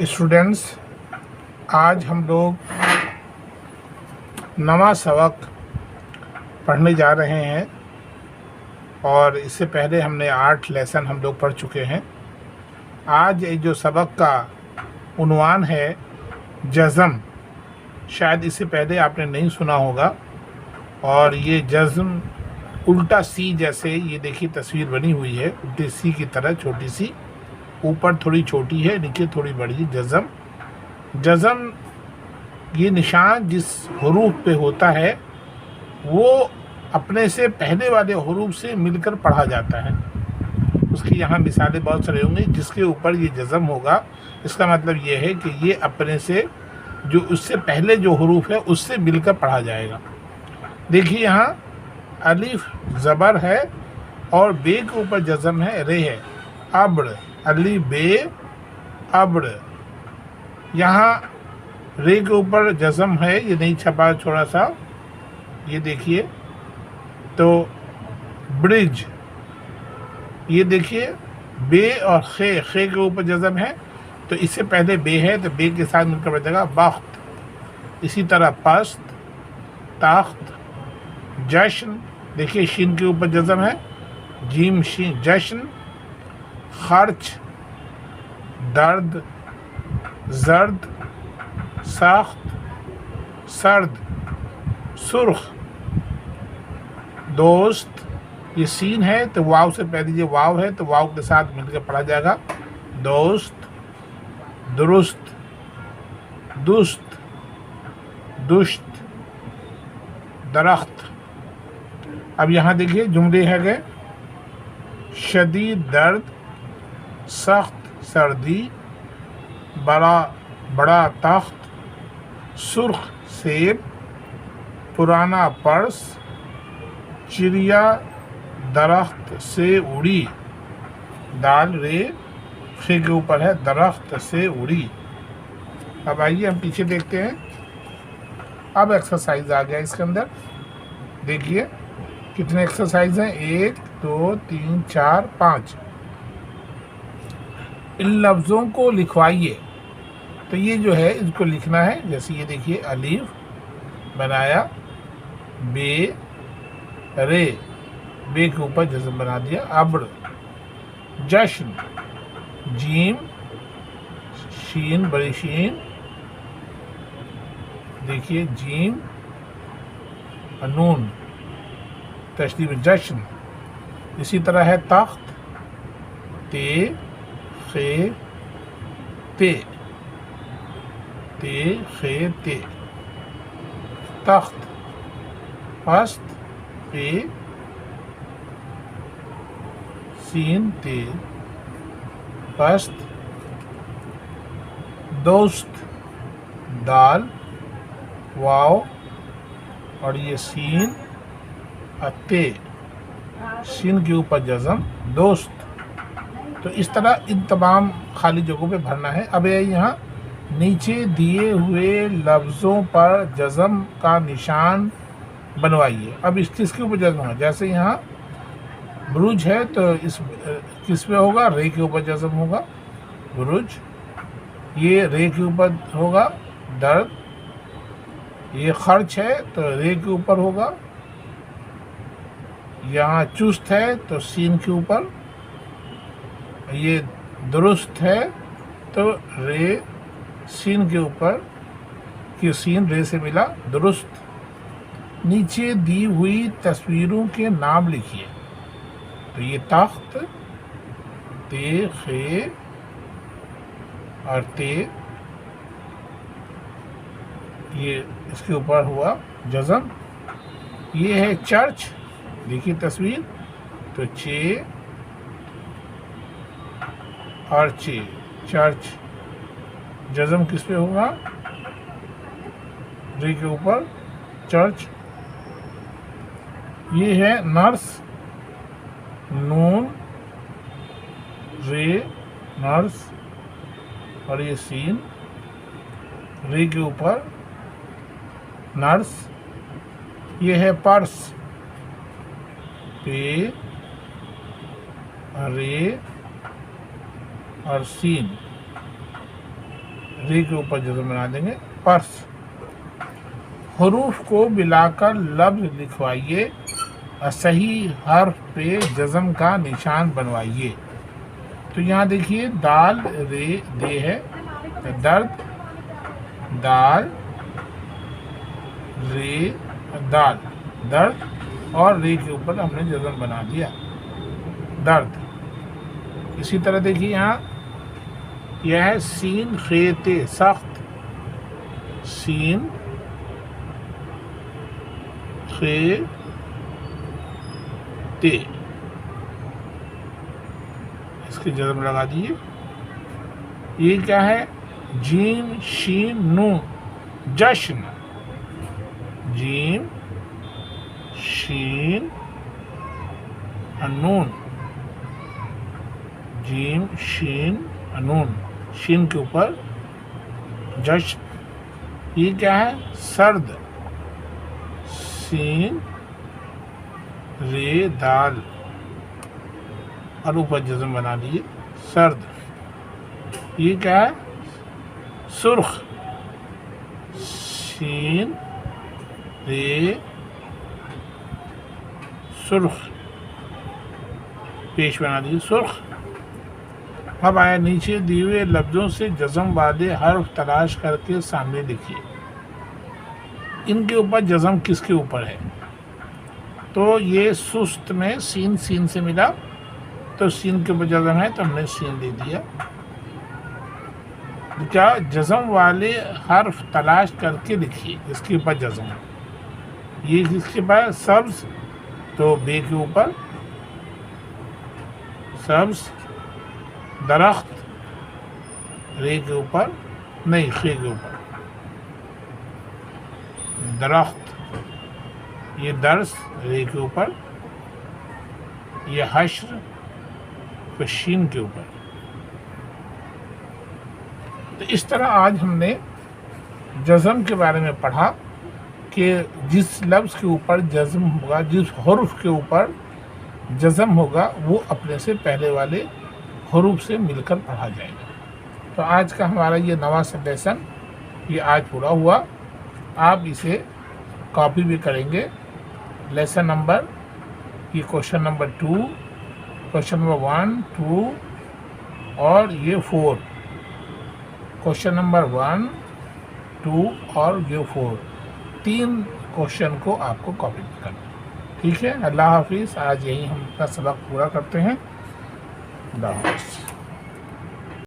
Students, آج ہم لوگ نواں سبق پڑھنے جا رہے ہیں اور اس سے پہلے ہم نے 8 لیسن ہم لوگ پڑھ چکے ہیں۔ آج جو سبق کا عنوان ہے جزم، شاید اس سے پہلے آپ نے نہیں سنا ہوگا، اور یہ جزم الٹا سی جیسے، یہ دیکھیے تصویر بنی ہوئی ہے الٹی سی کی طرح، چھوٹی سی، اوپر تھوڑی چھوٹی ہے، نیچے تھوڑی بڑی۔ جزم یہ نشان جس حروف پہ ہوتا ہے وہ اپنے سے پہلے والے حروف سے مل کر پڑھا جاتا ہے۔ اس کی یہاں مثالیں بہت سارے ہوں گے۔ جس کے اوپر یہ جزم ہوگا، اس کا مطلب یہ ہے کہ یہ اپنے سے جو اس سے پہلے جو حروف ہے اس سے مل کر پڑھا جائے گا۔ دیکھیے یہاں الف زبر ہے اور بے کے اوپر جزم ہے، رے ہے، ابڑ، الف بے ابڑ۔ یہاں رے کے اوپر جزم ہے، یہ نہیں چھپا تھوڑا سا، یہ دیکھیے تو برج۔ یہ دیکھیے بے اور خے کے اوپر جزم ہے، تو اس سے پہلے بے ہے تو بے کے ساتھ مل کر بیٹھے گا بخت۔ اسی طرح پست، تخت، جشن، دیکھیے شین کے اوپر جزم ہے، جیم شین، جشن۔ خرچ، درد، زرد، سخت، سرد، سرخ۔ دوست، یہ سین ہے تو واو سے پہلے یہ واو ہے تو واو کے ساتھ مل کے پڑھا جائے گا، دوست۔ درست، دست، دشت، درخت۔ اب یہاں دیکھیے جملے ہے گئے، شدید درد، سخت سردی، بڑا تخت، سرخ سیب، پرانا پرس، چڑیا درخت سے اڑی۔ دال رے خے کے اوپر ہے، درخت سے اڑی۔ اب آئیے ہم پیچھے دیکھتے ہیں۔ اب ایکسرسائز آ گیا اس کے اندر، دیکھیے کتنے ایکسرسائز ہیں، 1 2 3 4 5۔ ان لفظوں کو لکھوائیے، تو یہ جو ہے اس کو لکھنا ہے، جیسے یہ دیکھیے الف بنایا، بے رے، بے کے اوپر جزم بنا دیا، ابڑ۔ جشن، جیم شین بڑی شین، دیکھیے جیم نون تشدید جشن۔ اسی طرح ہے تخت، تے خے تے، تے خے تے۔ تخت، پست، پے سین تے، پست۔ دوست، دال واو اور یہ سین تے، سین کے اوپر جزم، دوست۔ تو اس طرح ان تمام خالی جگہوں پہ بھرنا ہے۔ اب یہاں نیچے دیے ہوئے لفظوں پر جزم کا نشان بنوائیے۔ اب اس کس کے اوپر جزم ہوگا، جیسے یہاں برج ہے تو اس کس پہ ہوگا، رے کے اوپر جزم ہوگا، برج۔ یہ رے کے اوپر ہوگا، درد۔ یہ خرچ ہے تو رے کے اوپر ہوگا۔ یہاں چست ہے تو سین کے اوپر۔ یہ درست ہے تو رے سین کے اوپر، کہ سین رے سے ملا، درست۔ نیچے دی ہوئی تصویروں کے نام لکھیے، تو یہ تخت، تے خے اور تے، یہ اس کے اوپر ہوا جزم۔ یہ ہے چرچ، دیکھیے تصویر، تو چے اور چے، چرچ۔ جزم کس پہ ہوگا، رے کے اوپر، چرچ۔ یہ ہے نرس، نون رے، نرس، اور یہ سین رے کے اوپر، نرس۔ یہ ہے پرس، پے رے اور سین، ری کے اوپر جزم بنا دیں گے. پرس. حروف کو ملا کر لفظ لکھوائیے اور صحیح حرف پہ جزم کا نشان بنوائیے. تو یہاں دیکھیے دال رے دے ہے, درد دال رے دال درد, اور رے کے اوپر ہم نے جزم بنا دیا درد. اسی طرح دیکھیے یہاں یہ ہے سین خیتے سخت, سین خے تے, اس کی جزم لگا دیجیے. یہ کیا ہے جیم شین نون جشن, جیم شین نون, جیم شین نون, شین کے اوپر جشن. یہ کیا ہے سرد, سین رے دال, اور اوپر جزم بنا لیجیے سرد. یہ کیا ہے سرخ, سین رے سرخ, پیش بنا دیجیے سرخ. اب آیا نیچے دیے ہوئے لفظوں سے جزم والے حرف تلاش کر کے سامنے لکھیے. ان کے اوپر جزم کس کے اوپر ہے؟ تو یہ سست میں سین سین سے ملا تو سین کے اوپر جزم ہے تو ہم نے سین دے دیا. کیا جزم والے حرف تلاش کر کے لکھیے, اس کے اوپر جزم. یہ کس کے پاس سبز تو بے کے اوپر سبز, درخت رے کے اوپر نہیں خے کے اوپر درخت. یہ درس رے کے اوپر, یہ حشر شین کے اوپر. تو اس طرح آج ہم نے جزم کے بارے میں پڑھا کہ جس لفظ کے اوپر جزم ہوگا, جس حرف کے اوپر جزم ہوگا وہ اپنے سے پہلے والے حروف سے مل کر پڑھا جائے گا. تو آج کا ہمارا یہ نواں لیسن یہ آج پورا ہوا. آپ اسے کاپی بھی کریں گے. لیسن نمبر یہ کوشچن نمبر 2, کوشچن نمبر 1, 2 اور یہ 4. کوشچن نمبر 1, 2 اور یہ 4, 3 کوشچن کو آپ کو کاپی کرنا. ٹھیک ہے, اللہ حافظ. آج یہی ہم اپنا سبق پورا کرتے ہیں. اللہ حافظ.